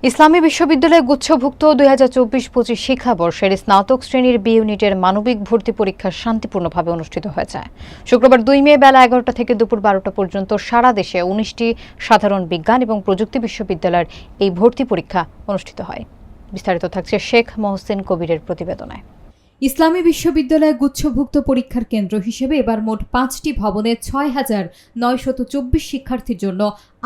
ইসলামী বিশ্ববিদ্যালয়ে গুচ্ছভুক্ত ২০২৪-২৫ শিক্ষাবর্ষের স্নাতক শ্রেণীর বি ইউনিটের মানবিক ভর্তি পরীক্ষা শান্তিপূর্ণভাবে অনুষ্ঠিত হয়েছে। শুক্রবার ২ মে বেলা ১১টা থেকে দুপুর ১২টা পর্যন্ত সারা দেশে ১৯টি সাধারণ বিজ্ঞান এবং প্রযুক্তি বিশ্ববিদ্যালয়ের এই ভর্তি পরীক্ষা অনুষ্ঠিত হয়। বিস্তারিত থাকছে শেখ মহসিন কবিরের প্রতিবেদনে। ইসলামী বিশ্ববিদ্যালয়ে গুচ্ছভুক্ত পরীক্ষার কেন্দ্র হিসেবে এবার মোট ৫টি ভবনে ৬,৯২৪ শিক্ষার্থীর জন্য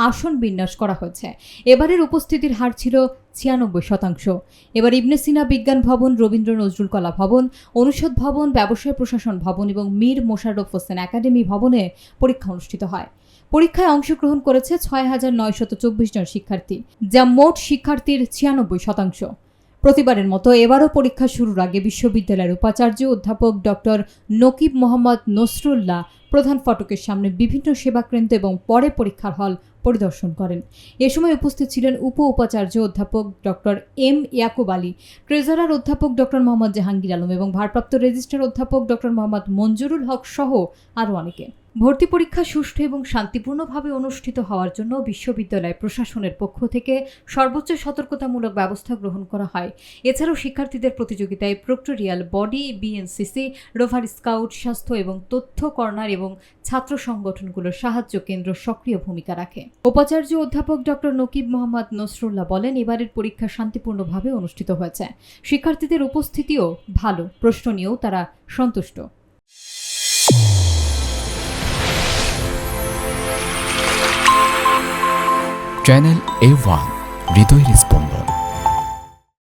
আসন বিন্যাস করা হয়েছে। এবারের উপস্থিতির হার ছিল ৯৬%। এবার ইবনে সিনা বিজ্ঞান ভবন, রবীন্দ্র নজরুল কলা ভবন, অনুষদ ভবন, ব্যবসায় প্রশাসন ভবন এবং মীর মোশাররফ হোসেন একাডেমি ভবনে পরীক্ষা অনুষ্ঠিত হয়। পরীক্ষায় অংশগ্রহণ করেছে ৬,৯২৪ জন শিক্ষার্থী, যা মোট শিক্ষার্থীর ৯৬%। প্রতিবারের মতো এবারও পরীক্ষা শুরুর আগে বিশ্ববিদ্যালয়ের উপাচার্য অধ্যাপক ডক্টর নকিব মোহাম্মদ নসরুল্লাহ প্রধান ফটকের সামনে বিভিন্ন সেবাকেন্দ্র এবং পরে পরীক্ষার হল পরিদর্শন করেন। এ সময় উপস্থিত ছিলেন উপাচার্য অধ্যাপক doctor M Yakub Ali, treasurer অধ্যাপক ডক্টর মোহাম্মদ জাহাঙ্গীর আলম এবং ভারপ্রাপ্ত রেজিস্ট্রার অধ্যাপক ডক্টর মোহাম্মদ মঞ্জুরুল হক সহ আরও অনেকে। ভর্তি পরীক্ষা সুষ্ঠু এবং শান্তিপূর্ণভাবে অনুষ্ঠিত হওয়ার জন্য বিশ্ববিদ্যালয় প্রশাসনের পক্ষ থেকে সর্বোচ্চ সতর্কতামূলক ব্যবস্থা গ্রহণ করা হয়। এছাড়াও শিক্ষার্থীদের প্রতিযোগিতায় proctorial body, BNCC, rover scout, স্বাস্থ্য এবং তথ্য কর্নার এবং ছাত্র সংগঠনগুলোর সাহায্য কেন্দ্র সক্রিয় ভূমিকা রাখে। উপাচার্য অধ্যাপক ডক্টর নকিব মোহাম্মদ নসরুল্লাহ বলেন, এবারের পরীক্ষা শান্তিপূর্ণভাবে অনুষ্ঠিত হয়েছে। শিক্ষার্থীদের উপস্থিতিও ভালো, প্রশ্ন নিয়েও তারা সন্তুষ্ট। চ্যানেল A1 হৃদয়ের স্পন্দন।